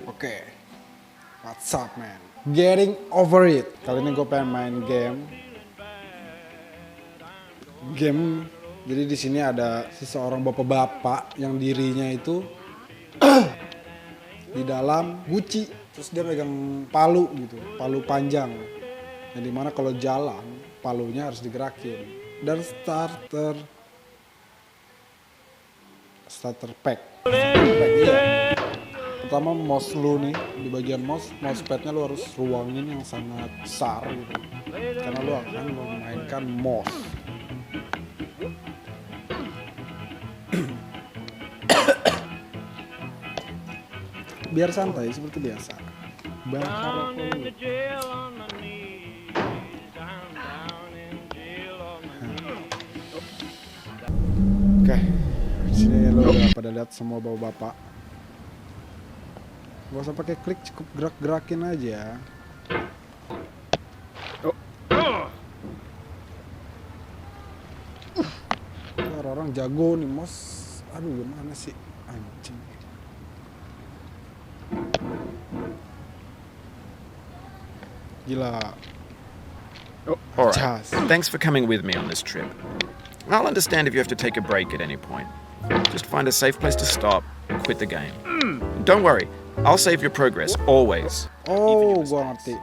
Oke, what's up man? Getting over it. Kali ini gue pengen main game. Jadi di sini ada seseorang bapak-bapak yang dirinya itu di dalam GUCI. Terus dia megang palu gitu, palu panjang. Yang dimana kalau jalan, palunya harus digerakin. Dan starter pack. Iya. Pertama mouse lu nih, di bagian mousepadnya lu harus ruangin yang sangat besar gitu. Karena lu akan memainkan mouse. Biar santai seperti biasa. Bakar rokok lu. Oke, sini lu udah pada lihat semua bapak-bapak. Gak usah pakai klik, cukup gerak-gerakin aja. Orang-orang jago nih, Mos. Aduh, gimana sih? Anjing. Gila. All right. Thanks for coming with me on this trip. I'll understand if you have to take a break at any point. Just find a safe place to stop and quit the game. Don't worry, I'll save your progress always. Oh, gua ngerti.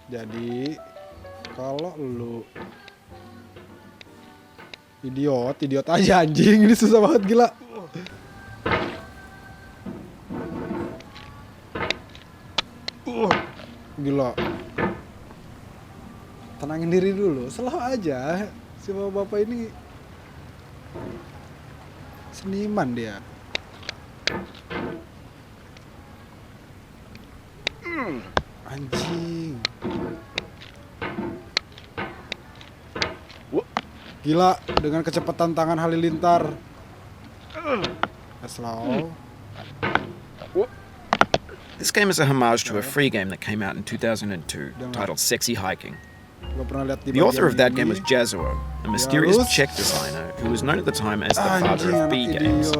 Jadi kalau lu idiot aja anjing, ini susah banget gila. Gila. Tenangin diri dulu, slow aja. Si bapak ini seniman dia. Anjing. Gila, dengan kecepatan tangan halilintar. Slow. This game is a homage to a free game that came out in 2002 titled Sexy Hiking. The author of that game was Jazuo, a mysterious Czech designer who was known at the time as the father of B games.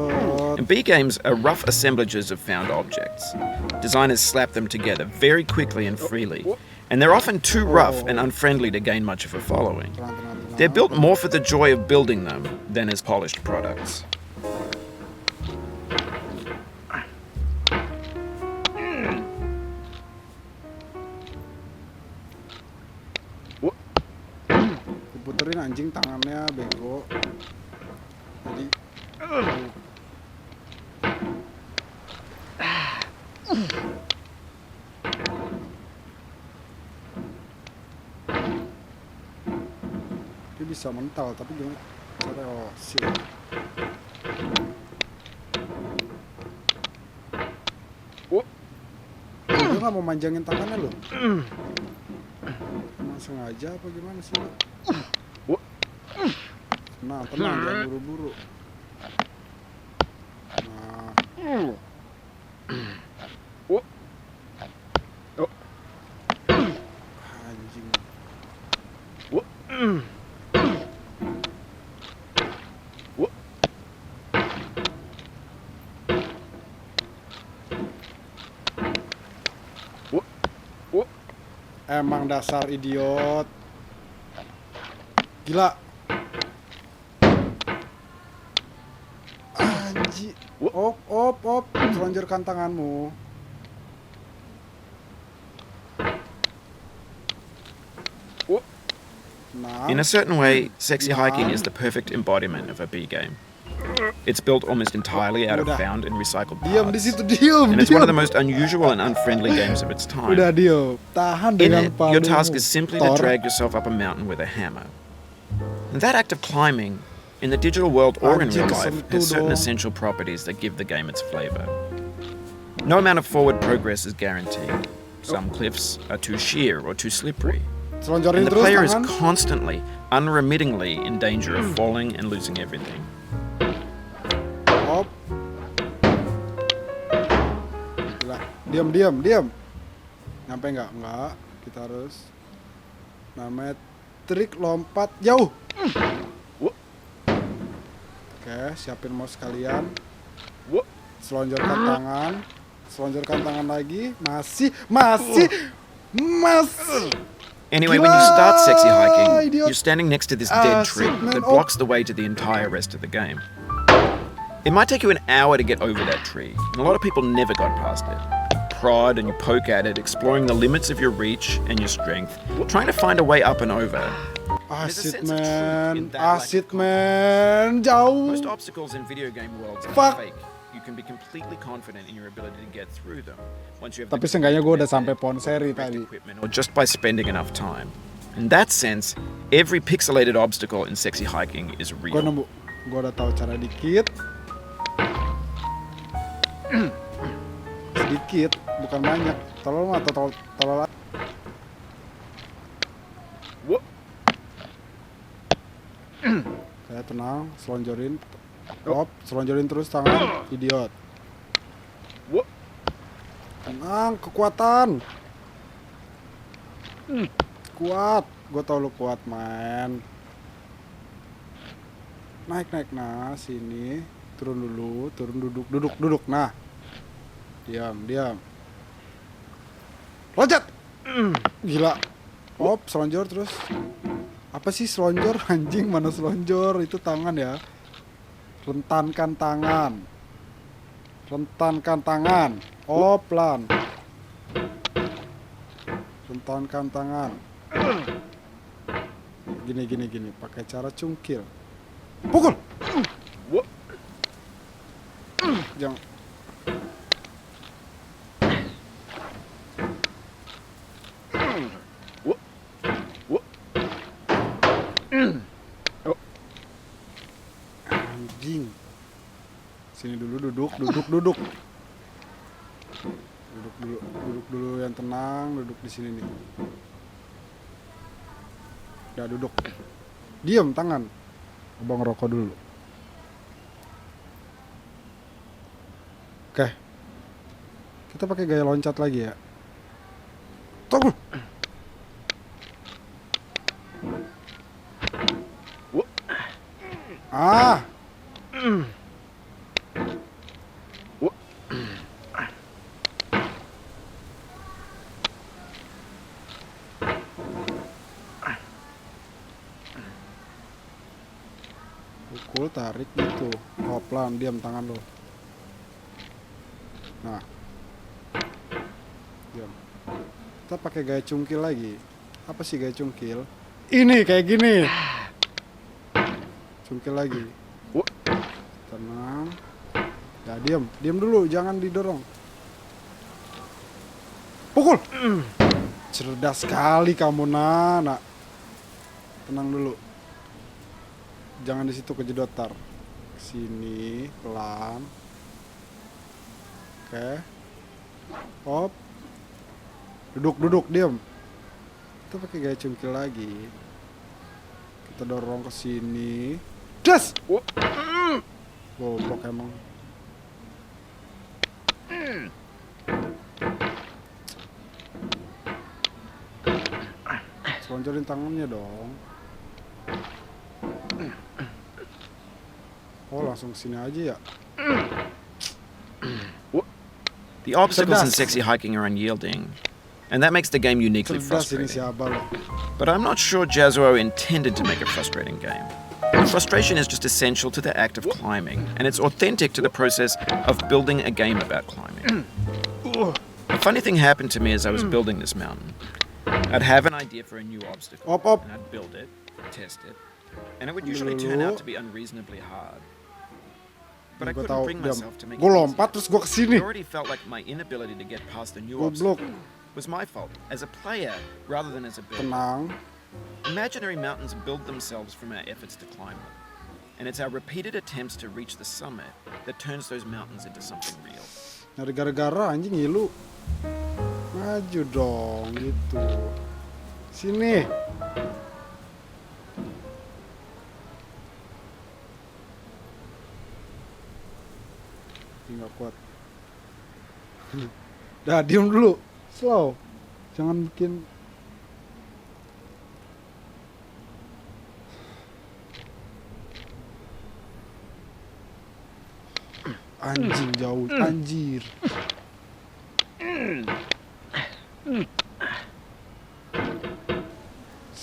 And B games are rough assemblages of found objects. Designers slap them together very quickly and freely, and they're often too rough and unfriendly to gain much of a following. They're built more for the joy of building them than as polished products. Puterin anjing tangannya bego. Jadi dia bisa mental tapi gimana cara sih. Dia nggak mau manjangin tangannya loh. Emang sengaja apa gimana sih lo? Tenang, jangan buru-buru. Nah. Anjing. Emang dasar idiot. Gila. Anjir. Op. Selonjorkan tanganmu. Nah. In a certain way, Sexy Hiking is the perfect embodiment of a B game. It's built almost entirely out of found and recycled Diam di parts. situ, diam. And it's one of the most unusual and unfriendly games of its time. Udah diam. Tahan In dengan it, palumu. your task is simply to drag yourself up a mountain with a hammer. And that act of climbing, in the digital world or in real life, has certain essential properties that give the game its flavor. No amount of forward progress is guaranteed. Some cliffs are too sheer or too slippery. Selonjorin And the terus player is tangan. constantly, unremittingly in danger of falling and losing everything. Op. Gila. Diam. Nyampe nggak? Nggak. Kita harus namanya trik lompat jauh. Oke, siapin mouse kalian. Selonjorkan tangan. Selonjorkan tangan lagi. Masih. Anyway, when you start sexy hiking, Idiot. you're standing next to this dead tree Man. that blocks the way to the entire rest of the game. It might take you an hour to get over that tree, and a lot of people never got past it. You prod and you poke at it, exploring the limits of your reach and your strength, trying to find a way up and over. Asit man, jauh. Most obstacles in video game worlds are Fuck. fake. You can be completely confident in your ability to get through them once you have Tapi seenggaknya gue udah sampai pohon seri tadi. equipment or just by spending enough time. In that sense, every pixelated obstacle in sexy hiking is Gue real. nemu, gue udah tahu cara dikit. Sedikit, bukan banyak. Tolol mah, tolol. Kayak tenang, selonjorin. Selonjorin terus tangan, idiot. Tenang, kekuatan. Kuat, gue tau lu kuat, man. Naik, nah, sini. Turun dulu, duduk. Nah, diam. Loncat. Gila. Selonjor terus. Apa sih selonjor? Anjing, mana selonjor? Itu tangan ya. Rentankan tangan. Pelan. Rentankan tangan. Gini. Pakai cara cungkil. Pukul. Jangan. Anjing. Sini dulu, duduk. Duduk dulu yang tenang, duduk di sini nih. Udah duduk. Diam tangan. Abang rokok dulu. Oke. Kita pakai gaya loncat lagi ya. Tunggu. Pukul, tarik gitu. Pelan, diam tangan lo. Nah. Diam. Kita pakai gaya cungkil lagi. Apa sih gaya cungkil? Ini kayak gini. Cungkil lagi. Tenang. Ya, diam dulu, jangan didorong. Pukul. Cerdas sekali kamu, Nana. Tenang dulu. Jangan di situ kejedot tar. Sini pelan. Oke. Duduk, diam. Kita pakai gaya cungkil lagi. Kita dorong ke sini. Das. Goblok emang. Selonjorin tangannya dong. Langsung sini aja ya. The obstacles in sexy hiking are unyielding, and that makes the game uniquely frustrating. But I'm not sure Jazuo intended to make a frustrating game. Frustration is just essential to the act of climbing, and it's authentic to the process of building a game about climbing. A funny thing happened to me as I was building this mountain. I'd have an idea for a new obstacle, and I'd build it, test it, and it would usually turn out to be unreasonably hard. But I couldn't bring myself to make it easy. It already felt like my inability to get past the new obstacle was my fault, as a player rather than as a builder. Tenang. Imaginary mountains build themselves from our efforts to climb them, and it's our repeated attempts to reach the summit that turns those mountains into something real. Nyari gara-gara anjing ngilu. Maju dong gitu. Sini. Nggak kuat. Dah, diem dulu. Slow. Jangan bikin. Anjing jauh. Anjir.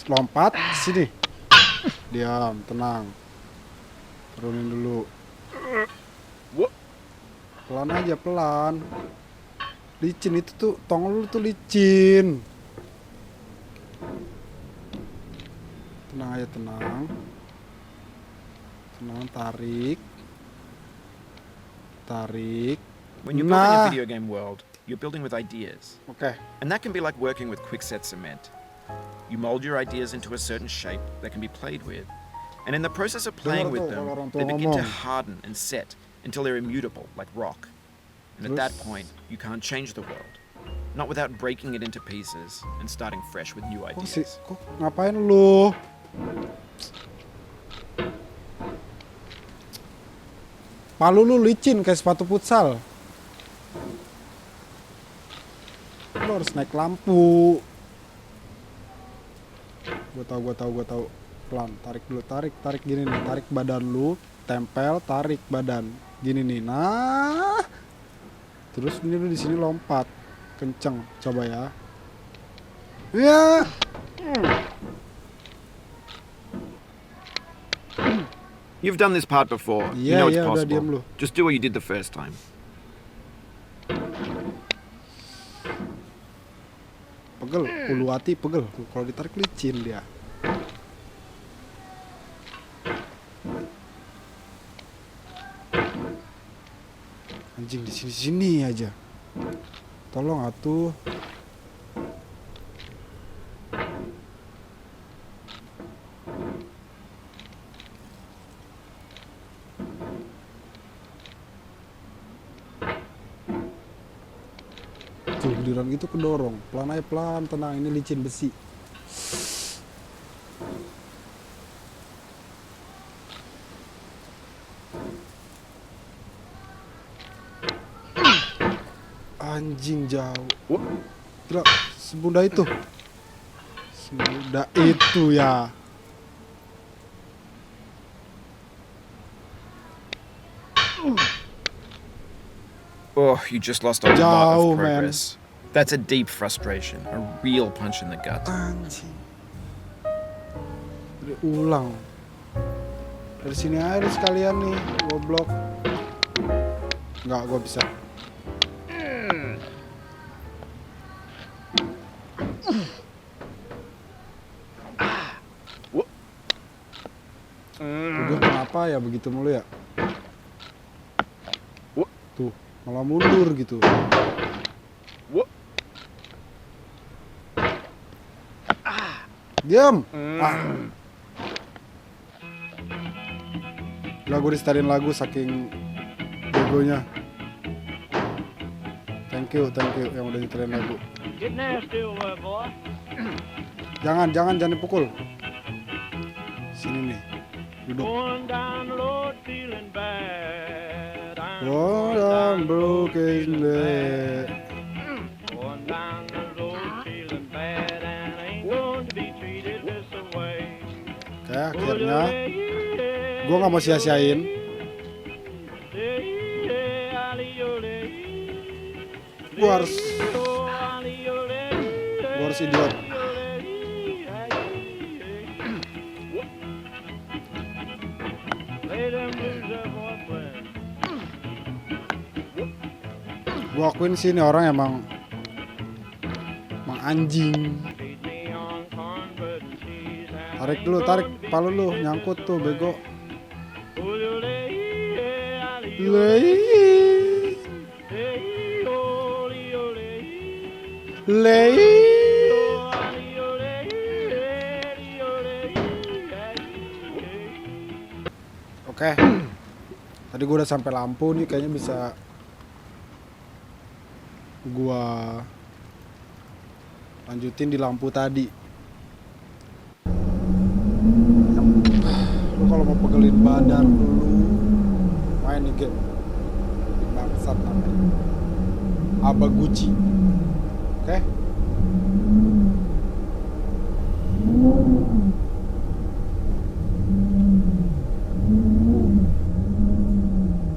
lompat sini. Diam, tenang. Turunin dulu. Pelan aja, pelan. Licin itu tuh, tongol lu tuh licin. Tenang aja, tenang. Tenang, tarik. Tarik. When you're building a video game world, you're building with ideas. Oke. And that can be like working with quickset cement. You mold your ideas into a certain shape that can be played with. And in the process of playing with them, they begin to harden and set until they're immutable, like rock. And at that point, you can't change the world. Not without breaking it into pieces and starting fresh with new ideas. Kok ngapain lu? Palu lu licin kayak sepatu futsal. Lu harus naik lampu. Gue tahu. Pelan, tarik dulu, tarik gini nih, tarik badan lu, tempel, tarik badan, gini nih, nah, terus ini lu di sini lompat, kenceng, coba ya, ya, You've done this part before. You know it's possible. Just do what you did the first time. Pegel, ulu hati pegel, kalau ditarik licin dia. Anjing di sini aja. Tolong atuh. Tuh giliran gitu kedorong. Pelan aja, pelan, tenang, ini licin besi. Anjing jauh. Gila, semudah itu. Semudah itu ya. Oh, you just lost a lot of progress. Man. That's a deep frustration, a real punch in the gut. Anjing. Ulang. Dari sini aja sekalian nih, goblok. Enggak, gua bisa. Udah kenapa ya begitu mulu ya? Tuh, malah mundur gitu. Diam. Lah gue disetarin lagu saking begonya. Thank you yang udah nyetarin lagu. Jangan dipukul. Sini nih. Duduk. Oh, I'm broken bed. Oke, akhirnya gue nggak mau sia-siain. Gue harus idiot. Gue akuin sih ini orang emang anjing. Tarik dulu, tarik palu lu, nyangkut tuh bego. Oke. Tadi gue udah sampai lampu nih, kayaknya bisa gua lanjutin di lampu tadi. Lu kalau mau pegelin badan dulu main nih game bangsat namanya GUCI. Oke?